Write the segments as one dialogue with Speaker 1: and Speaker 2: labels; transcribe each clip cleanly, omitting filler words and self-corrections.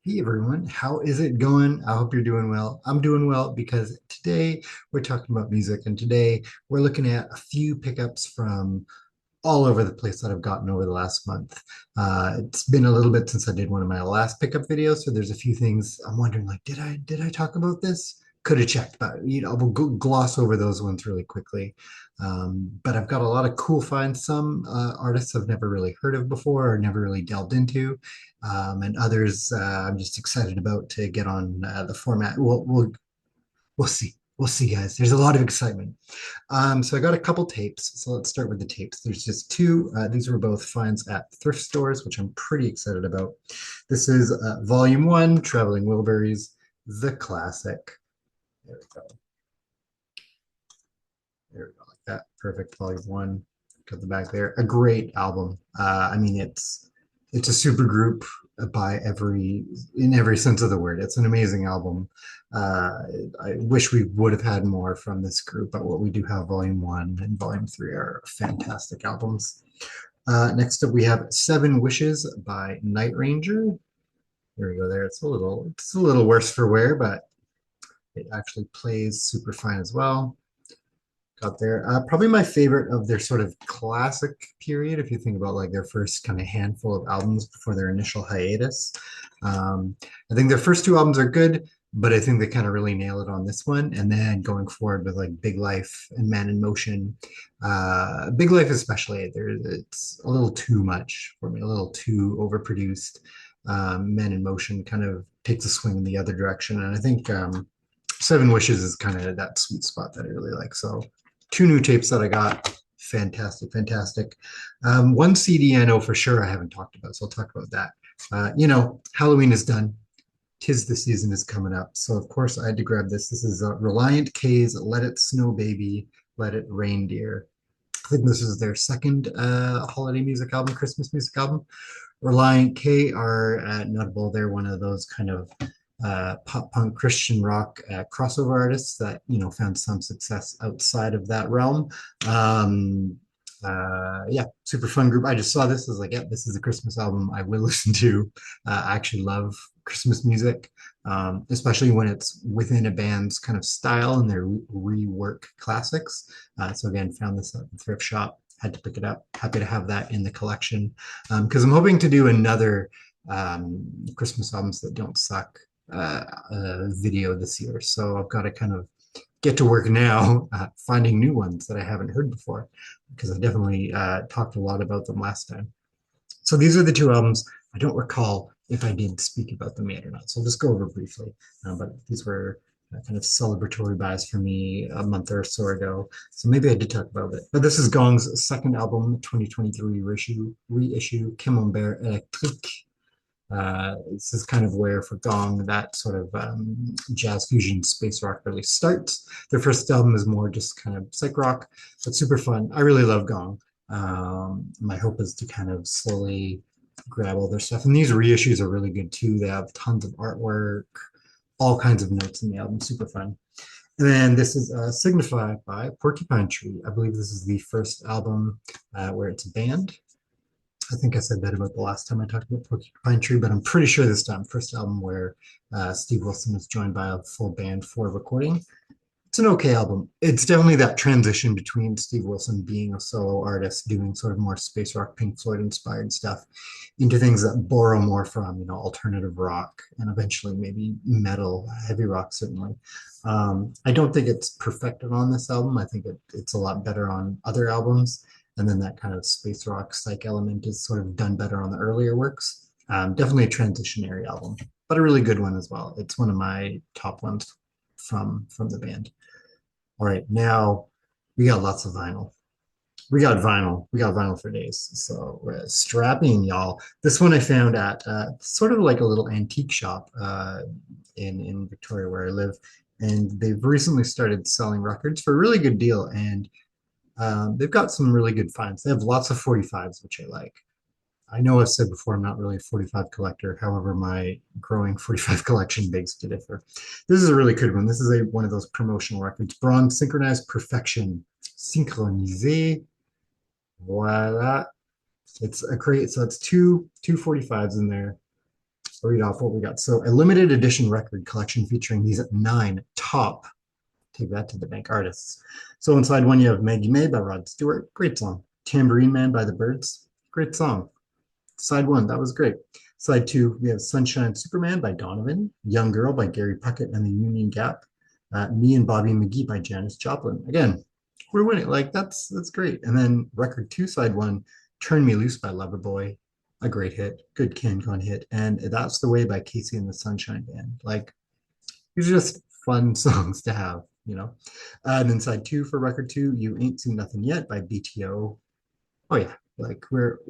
Speaker 1: Hey everyone, how is it going? I hope you're doing well. I'm doing well because today we're talking about music, and today we're looking at a few pickups from all over the place that I've gotten over the last month. It's been a little bit since I did one of my last pickup videos, so there's a few things I'm wondering, like, did I talk about this? Could have checked, but we'll gloss over those ones really quickly. But I've got a lot of cool finds. Some artists I've never really heard of before or never really delved into, and others I'm just excited about to get on the format. We'll see. We'll see, guys. There's a lot of excitement. So I got a couple tapes. So let's start with the tapes. There's just two. These were both finds at thrift stores, which I'm pretty excited about. This is Volume 1, Traveling Wilburys, the classic. There we go. There we go, like that. Perfect. Volume 1. Got the back there. A great album. I mean, it's a super group by in every sense of the word. It's an amazing album. Uh, I wish we would have had more from this group, but what we do have, Volume 1 and Volume 3 are fantastic albums. Next up, we have Seven Wishes by Night Ranger. There we go. There, it's a little worse for wear, but it actually plays super fine as well. Got there. Probably my favorite of their sort of classic period, if you think about like their first kind of handful of albums before their initial hiatus. Um, I think their first two albums are good, but I think they kind of really nail it on this one. And then going forward with like Big Life and Man in Motion, Big Life especially, it's a little too much for me, a little too overproduced. Man in Motion kind of takes a swing in the other direction, and I think Seven Wishes is kind of that sweet spot that I really like. So two new tapes that I got. Fantastic, fantastic. One CD I know for sure I haven't talked about, so I'll talk about that. Halloween is done. Tis the season is coming up. So, of course, I had to grab this. This is Reliant K's Let It Snow Baby, Let It Reindeer. I think this is their second holiday music album, Christmas music album. Reliant K are notable. They're one of those kind of pop punk Christian rock crossover artists that found some success outside of that realm. Yeah, super fun group. I just saw this. I was like, yeah, this is a Christmas album I will listen to. I actually love Christmas music, especially when it's within a band's kind of style and they rework classics. So again, found this at the thrift shop. Had to pick it up. Happy to have that in the collection because I'm hoping to do another Christmas albums that don't suck video this year. So I've got to kind of get to work now finding new ones that I haven't heard before because I definitely talked a lot about them last time. So these are the two albums. I don't recall if I did speak about them yet or not. So I'll just go over briefly. But these were kind of celebratory buys for me a month or so ago. So maybe I did talk about it. But this is Gong's second album, 2023 reissue Camembert Electrique. This is kind of where for Gong that sort of jazz fusion space rock really starts. Their first album is more just kind of psych rock, but super fun. I really love Gong. My hope is to kind of slowly grab all their stuff. And these reissues are really good too. They have tons of artwork, all kinds of notes in the album. Super fun. And then this is Signify by Porcupine Tree. I believe this is the first album where it's a band. I think I said that about the last time I talked about Porcupine Tree, but I'm pretty sure this time, first album where Steve Wilson is joined by a full band for recording. It's an okay album. It's definitely that transition between Steve Wilson being a solo artist, doing sort of more space rock, Pink Floyd inspired stuff, into things that borrow more from, alternative rock and eventually maybe metal, heavy rock, certainly. I don't think it's perfected on this album. I think it's a lot better on other albums. And then that kind of space rock psych element is sort of done better on the earlier works. Definitely a transitionary album, but a really good one as well. It's one of my top ones from the band. All right, now we got lots of vinyl. We got vinyl. We got vinyl for days. So we're strapping, y'all. This one I found at sort of like a little antique shop in Victoria where I live, and they've recently started selling records for a really good deal. And they've got some really good finds. They have lots of 45s, which I like. I know I've said before I'm not really a 45 collector. However, my growing 45 collection begs to differ. This is a really good one. This is one of those promotional records. Bronze Synchronized Perfection. Synchronisé. Voila. It's a crate. So it's two 45s in there. I'll read off what we got. So a limited edition record collection featuring these nine top, take that to the bank, artists. So on side one, you have Maggie May by Rod Stewart, great song. Tambourine Man by the Byrds, great song. Side one, that was great. Side two, we have Sunshine Superman by Donovan, Young Girl by Gary Puckett and the Union Gap, Me and Bobby McGee by Janis Joplin. Again, we're winning. Like that's great. And then record two, side one, Turn Me Loose by Loverboy, a great hit, good CanCon hit, and That's the Way by Casey and the Sunshine Band. Like these are just fun songs to have, you know. And then side two for record two, You Ain't Seen Nothing Yet by BTO. Oh yeah, like we're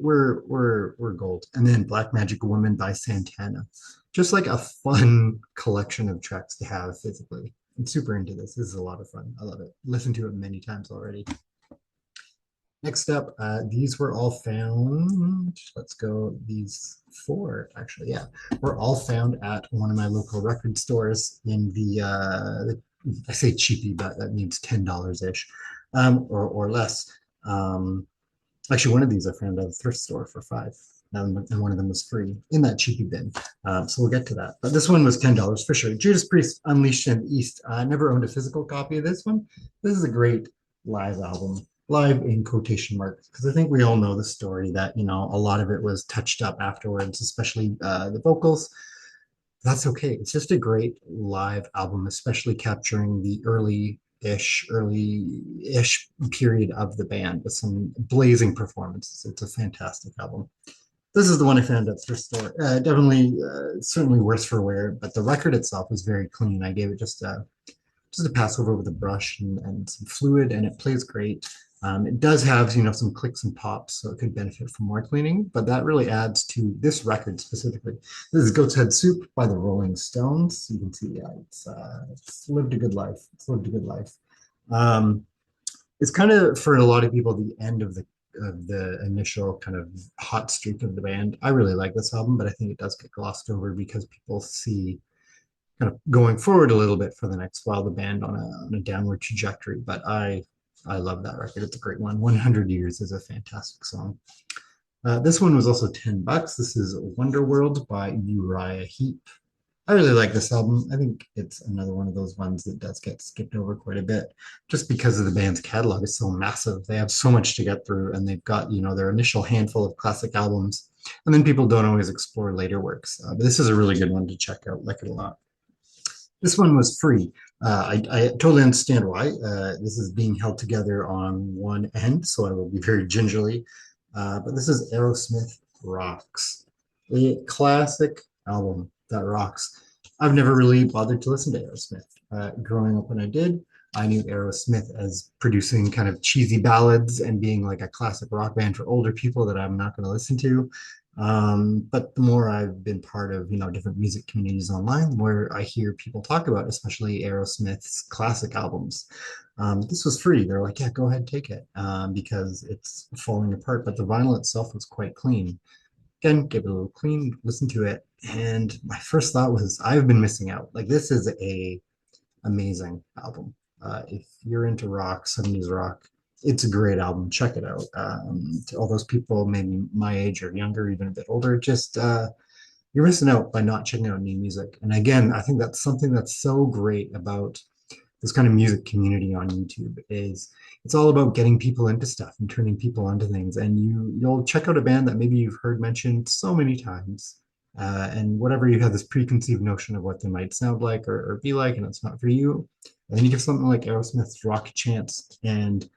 Speaker 1: gold. And then Black Magic Woman by Santana. Just like a fun collection of tracks to have physically. I'm super into this. This is a lot of fun. I love it. Listened to it many times already. Next up, these were all found. Let's go. These four, actually, yeah, were all found at one of my local record stores in I say cheapy, but that means $10 ish, or less. Actually, one of these I found at a thrift store for 5, and one of them was free in that cheapy bin. So we'll get to that. But this one was $10 for sure. Judas Priest Unleashed in the East. I never owned a physical copy of this one. This is a great live album, live in quotation marks, because I think we all know the story that, a lot of it was touched up afterwards, especially the vocals. That's okay. It's just a great live album, especially capturing the early-ish period of the band with some blazing performances. It's a fantastic album. This is the one I found at thrift store. Definitely, certainly worse for wear, but the record itself was very clean. I gave it just a pass over with a brush and some fluid, and it plays great. It does have, some clicks and pops, so it could benefit from more cleaning, but that really adds to this record specifically. This is Goat's Head Soup by the Rolling Stones. You can see, yeah, it's lived a good life. It's lived a good life. It's kind of, for a lot of people, the end of the initial kind of hot streak of the band. I really like this album, but I think it does get glossed over because people see kind of going forward a little bit for the next while the band on a downward trajectory. But I love that record. It's a great one. 100 Years is a fantastic song. This one was also $10. This is Wonderworld by Uriah Heep. I really like this album. I think it's another one of those ones that does get skipped over quite a bit just because of the band's catalog is so massive. They have so much to get through, and they've got, their initial handful of classic albums, and then people don't always explore later works. But this is a really good one to check out. Like it a lot. This one was free. I totally understand why. This is being held together on one end, so I will be very gingerly. But this is Aerosmith Rocks, a classic album that rocks. I've never really bothered to listen to Aerosmith. Growing up when I did, I knew Aerosmith as producing kind of cheesy ballads and being like a classic rock band for older people that I'm not going to listen to. But the more I've been part of, different music communities online, the more I hear people talk about, especially Aerosmith's classic albums. This was free. They're like, yeah, go ahead, take it, because it's falling apart. But the vinyl itself was quite clean. Again, give it a little clean, listen to it. And my first thought was, I've been missing out. Like, this is a amazing album. If you're into rock, 70s rock, it's a great album. Check it out. To all those people, maybe my age or younger, even a bit older, just you're missing out by not checking out new music. And again, I think that's something that's so great about this kind of music community on YouTube is it's all about getting people into stuff and turning people onto things. And you'll check out a band that maybe you've heard mentioned so many times. And whatever you have this preconceived notion of what they might sound like or be like, and it's not for you. And then you give something like Aerosmith's Rock a chance, and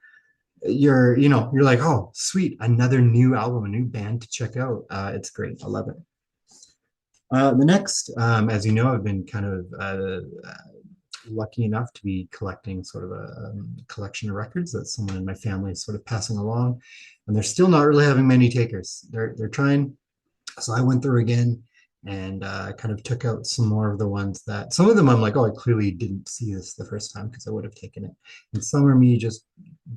Speaker 1: you're like, oh, sweet, another new album, a new band to check out. It's great. I love it. The next, as you know, I've been kind of lucky enough to be collecting sort of a collection of records that someone in my family is sort of passing along, and they're still not really having many takers. They're trying. So I went through again and kind of took out some more of the ones that some of them I'm like, oh, I clearly didn't see this the first time because I would have taken it. And some are me just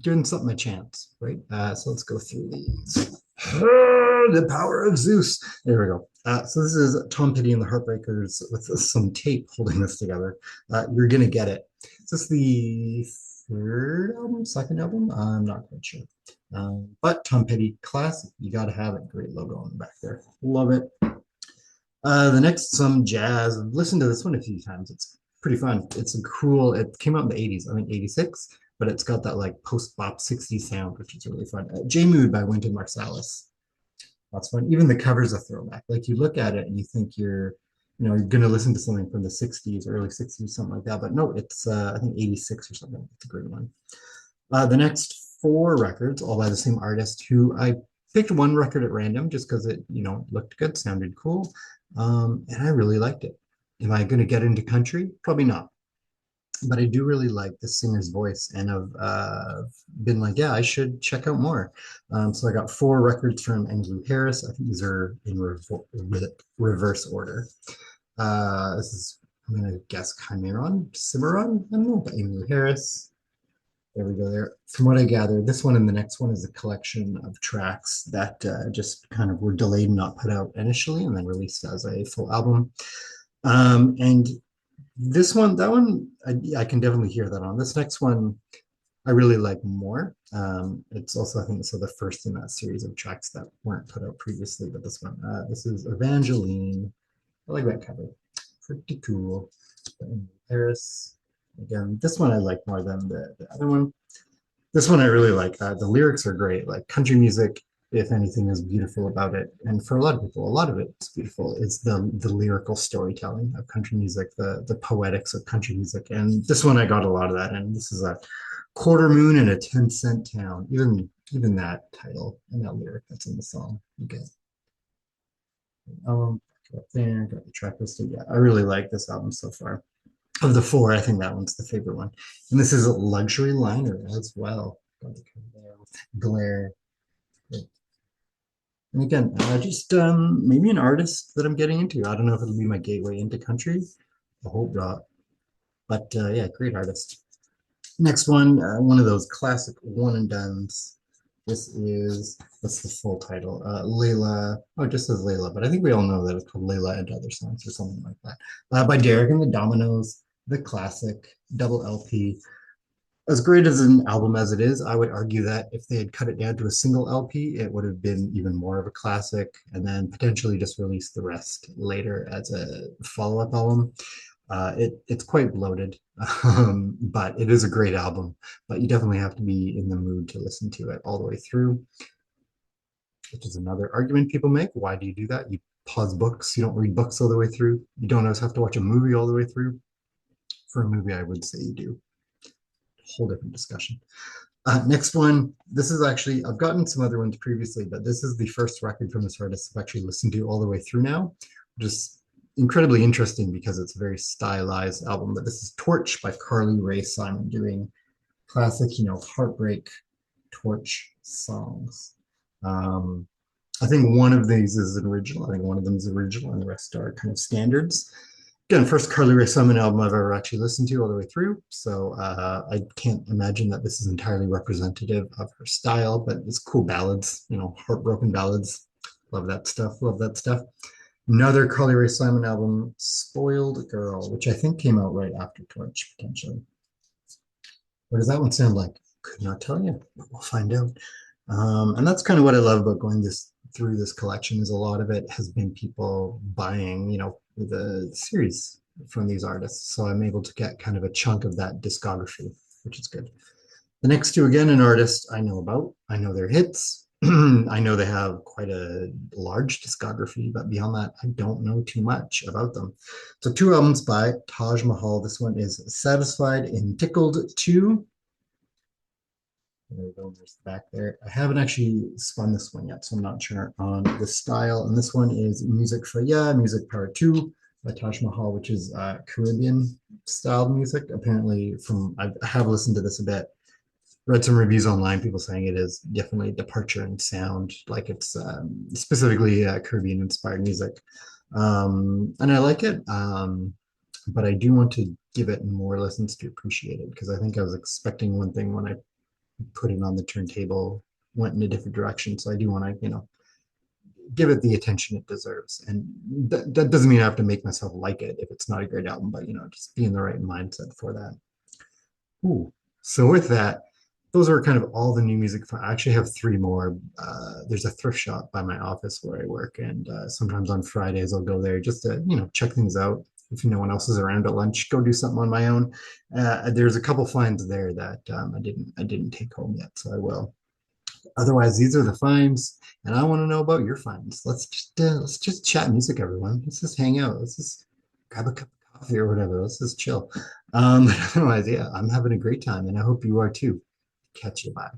Speaker 1: giving something a chance, right? So let's go through these. The Power of Zeus. There we go. So this is Tom Petty and the Heartbreakers with some tape holding this together. You're gonna get it. Is this the third album, second album? I'm not quite sure. But Tom Petty classic. You got to have it. Great logo on the back there. Love it. The next, some jazz. I've listened to this one a few times. It's pretty fun. It's a cool. It came out in the 80s, I think 86, but it's got that like post-bop 60s sound, which is really fun. J Mood by Wynton Marsalis. That's fun. Even the cover's a throwback. Like you look at it and you think you're gonna listen to something from the 60s, early 60s, something like that. But no, it's I think 86 or something. It's a great one. The next four records, all by the same artist, who I picked one record at random just because it looked good, sounded cool, and I really liked it. Am I going to get into country? Probably not. But I do really like the singer's voice, and I've been like, yeah, I should check out more. So I got four records from Emmylou Harris. I think these are in reverse order. This is, I'm going to guess Cimarron, I don't know, but Emmylou Harris, there we go there. From what I gather, this one and the next one is a collection of tracks that just kind of were delayed and not put out initially and then released as a full album. And this one, that one, I can definitely hear that on. This next one, I really like more. It's also, I think, so the first in that series of tracks that weren't put out previously, but this one, this is Evangeline. I like that cover. Pretty cool. Paris. Again, this one I like more than the other one. This one I really like. The lyrics are great. Like country music, if anything is beautiful about it, and for a lot of people, a lot of it's beautiful. It's the lyrical storytelling of country music, the poetics of country music. And this one I got a lot of that. And this is a quarter moon in a 10-cent town. Even that title and that lyric that's in the song. You get got there, got the track listed. Yeah, I really like this album so far. Of the four, I think that one's the favorite one. And this is a luxury liner as well. Glare. And again, just maybe an artist that I'm getting into. I don't know if it'll be my gateway into country. I hope not. But yeah, great artist. Next one of those classic one and dones. This is, what's the full title? Layla. Oh, it just says Layla, but I think we all know that it's called Layla and Other Songs or something like that. By Derek and the Dominoes, the classic double LP. As great as an album as it is, I would argue that if they had cut it down to a single LP, it would have been even more of a classic, and then potentially just release the rest later as a follow-up album. It's quite bloated, but it is a great album. But you definitely have to be in the mood to listen to it all the way through, which is another argument people make. Why do you do that? You pause books, you don't read books all the way through. You don't always have to watch a movie all the way through. For a movie, I would say you do. Whole different discussion. Next one, this is actually, I've gotten some other ones previously, but this is the first record from this artist I've actually listened to all the way through now, which is incredibly interesting because it's a very stylized album. But this is Torch by Carly Rae Simon, doing classic, heartbreak torch songs. I think one of these is an original. I think one of them is original, and the rest are kind of standards. Again, first Carly Rae Simon album I've ever actually listened to all the way through. So I can't imagine that this is entirely representative of her style, but it's cool ballads, heartbroken ballads. Love that stuff. Love that stuff. Another Carly Rae Simon album, Spoiled Girl, which I think came out right after Torch, potentially. What does that one sound like? Could not tell you, but we'll find out. And that's kind of what I love about going through this collection is a lot of it has been people buying, the series from these artists. So I'm able to get kind of a chunk of that discography, which is good. The next two, again, an artist I know about. I know their hits. I know they have quite a large discography, but beyond that, I don't know too much about them. So two albums by Taj Mahal. This one is Satisfied and Tickled 2. There we go, there's the back there. I haven't actually spun this one yet, so I'm not sure on the style. And this one is Music for Ya, Music Part 2 by Taj Mahal, which is Caribbean style music. Apparently, I have listened to this a bit, read some reviews online, people saying it is definitely a departure in sound, like it's specifically Caribbean inspired music. And I like it, but I do want to give it more listens to appreciate it because I think I was expecting one thing when I put it on the turntable, went in a different direction. So I do want to, give it the attention it deserves. And that doesn't mean I have to make myself like it if it's not a great album, but just be in the right mindset for that. Ooh. So with that, those are kind of all the new music. I actually have three more. There's a thrift shop by my office where I work, and sometimes on Fridays I'll go there just to, check things out. If no one else is around at lunch, go do something on my own. There's a couple finds there that I didn't take home yet, so I will. Otherwise, these are the finds, and I want to know about your finds. Let's just chat music, everyone. Let's just hang out. Let's just grab a cup of coffee or whatever. Let's just chill. Otherwise, yeah, I'm having a great time, and I hope you are too. Catch you. Bye.